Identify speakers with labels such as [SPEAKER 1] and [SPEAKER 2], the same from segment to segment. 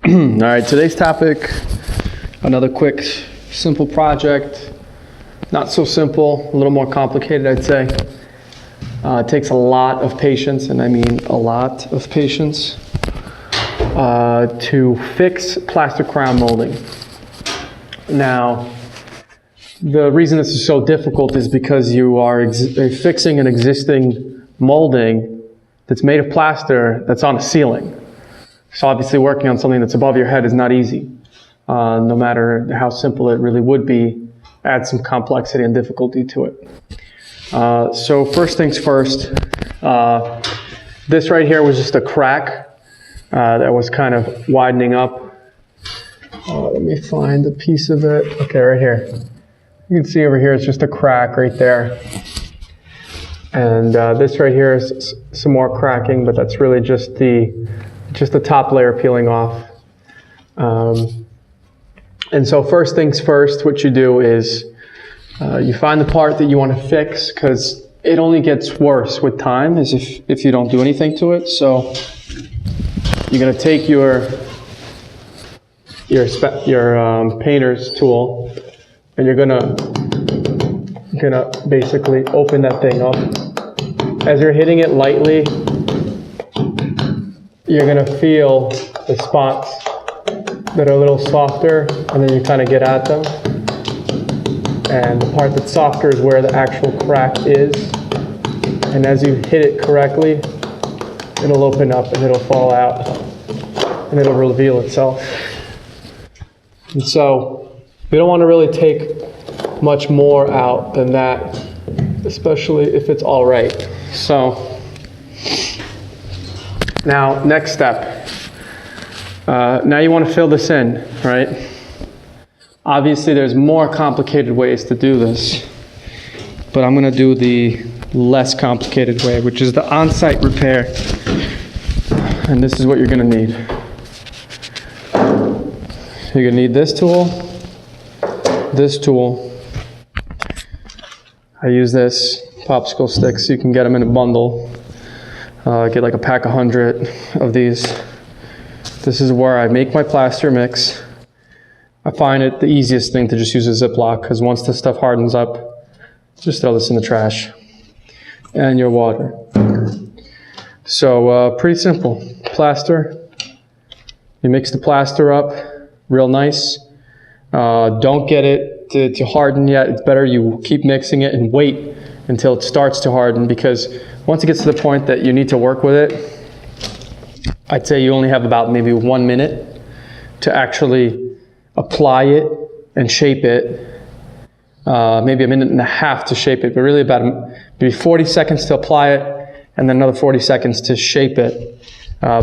[SPEAKER 1] All right, today's topic, another quick, simple project. Not so simple, a little more complicated, I'd say. It takes a lot of patience, and I mean a lot of patience, to fix plaster crown molding. Now, the reason this is so difficult is because you are fixing an existing molding that's made of plaster that's on a ceiling. So obviously working on something that's above your head is not easy. No matter how simple it really would be, add some complexity and difficulty to it. So first things first, this right here was just a crack that was kind of widening up. Let me find a piece of it. Okay, right here. You can see over here it's just a crack right there. And this right here is some more cracking, but that's really just the top layer peeling off. And so first things first, what you do is you find the part that you want to fix, because it only gets worse with time as if you don't do anything to it. So you're going to take your painter's tool, and you're gonna basically open that thing up. As you're hitting it lightly, you're gonna feel the spots that are a little softer, and then you kind of get at them. And the part that's softer is where the actual crack is. And as you hit it correctly, it'll open up and it'll fall out and it'll reveal itself. And so we don't want to really take much more out than that, especially if it's all right. So now, next step. Now you want to fill this in, right? Obviously there's more complicated ways to do this, but I'm going to do the less complicated way, which is the on-site repair. And this is what you're going to need. You're going to need this tool. I use this popsicle sticks. You can get them in a bundle. Get like a pack of 100 of these. This is where I make my plaster mix. I find it the easiest thing to just use a Ziploc, because once this stuff hardens up, just throw this in the trash. And your water. So pretty simple. Plaster. You mix the plaster up real nice. Don't get it to harden yet. It's better you keep mixing it and wait until it starts to harden, because once it gets to the point that you need to work with it, I'd say you only have about maybe 1 minute to actually apply it and shape it. Maybe 1.5 minutes to shape it, but really about maybe 40 seconds to apply it, and then another 40 seconds to shape it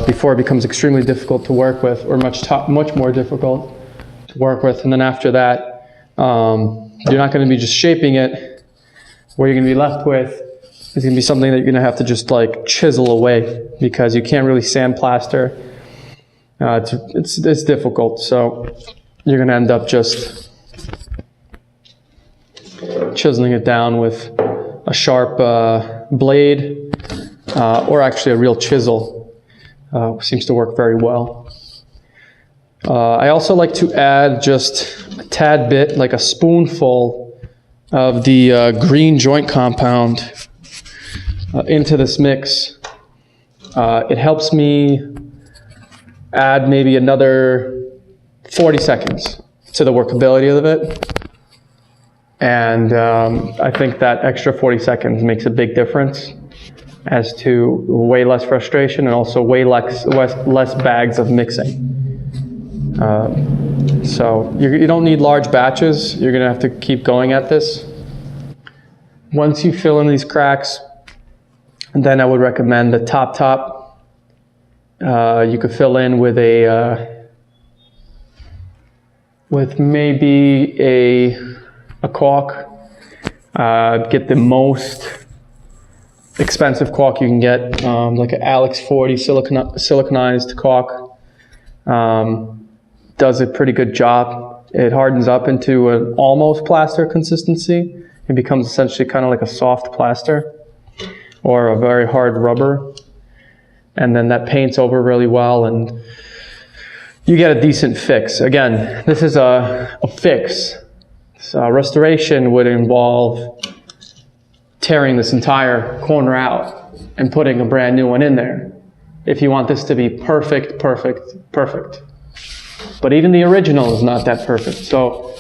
[SPEAKER 1] before it becomes extremely difficult to work with, or much more difficult to work with. And then after that, you're not going to be just shaping it. What you're going to be left with is going to be something that you're going to have to just like chisel away, because you can't really sandplaster. It's difficult, so you're going to end up just chiseling it down with a sharp blade, or actually a real chisel. Seems to work very well. I also like to add just a tad bit, like a spoonful of the green joint compound into this mix. It helps me add maybe another 40 seconds to the workability of it. And I think that extra 40 seconds makes a big difference as to way less frustration and also way less bags of mixing. So you don't need large batches. You're going to have to keep going at this. Once you fill in these cracks, then I would recommend the top. You could fill in with maybe a caulk. Get the most expensive caulk you can get, like an Alex 40 siliconized caulk. Does a pretty good job. It hardens up into an almost plaster consistency. It becomes essentially kind of like a soft plaster or a very hard rubber. And then that paints over really well, and you get a decent fix. Again, this is a fix. So restoration would involve tearing this entire corner out and putting a brand new one in there if you want this to be perfect, perfect, perfect. But even the original is not that perfect. So,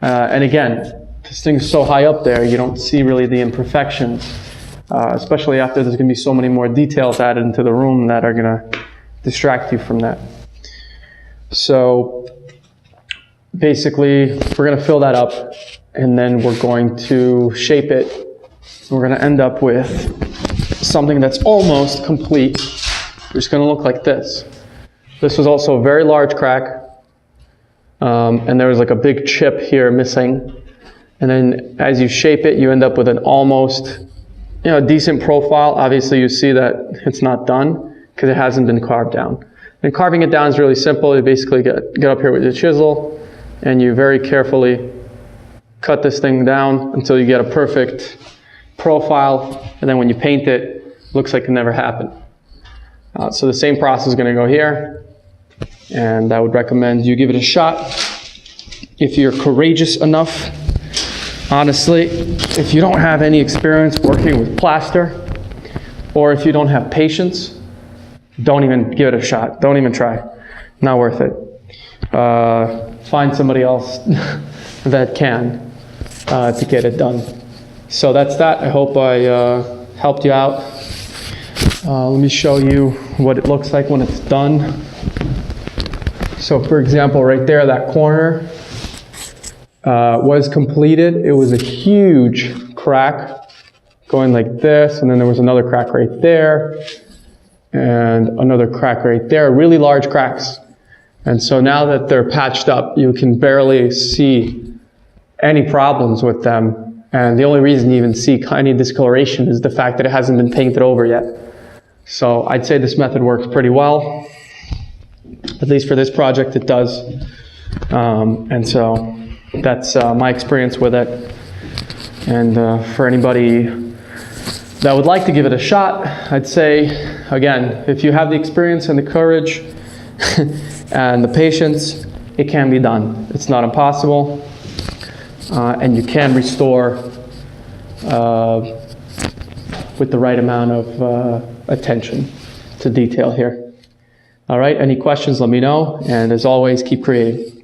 [SPEAKER 1] and again, this thing's so high up there, you don't see really the imperfections, especially after there's going to be so many more details added into the room that are going to distract you from that. So basically, we're going to fill that up, and then we're going to shape it. We're going to end up with something that's almost complete. It's going to look like this. This was also a very large crack, and there was like a big chip here missing. And then as you shape it, you end up with an almost, decent profile. Obviously, you see that it's not done because it hasn't been carved down. And carving it down is really simple. You basically get up here with your chisel, and you very carefully cut this thing down until you get a perfect profile. And then when you paint it, it looks like it never happened. So the same process is going to go here. And I would recommend you give it a shot. If you're courageous enough, honestly, if you don't have any experience working with plaster, or if you don't have patience, don't even give it a shot. Don't even try. Not worth it. Find somebody else that can to get it done. So that's that. I hope I helped you out. Let me show you what it looks like when it's done. So for example, right there, that corner was completed. It was a huge crack going like this, and then there was another crack right there, and another crack right there, really large cracks. And so now that they're patched up, you can barely see any problems with them. And the only reason you even see any discoloration is the fact that it hasn't been painted over yet. So I'd say this method works pretty well. At least for this project, it does. And so that's my experience with it. And for anybody that would like to give it a shot, I'd say, again, if you have the experience and the courage and the patience, it can be done. It's not impossible. And you can restore with the right amount of attention to detail here. All right, any questions, let me know. And as always, keep creating.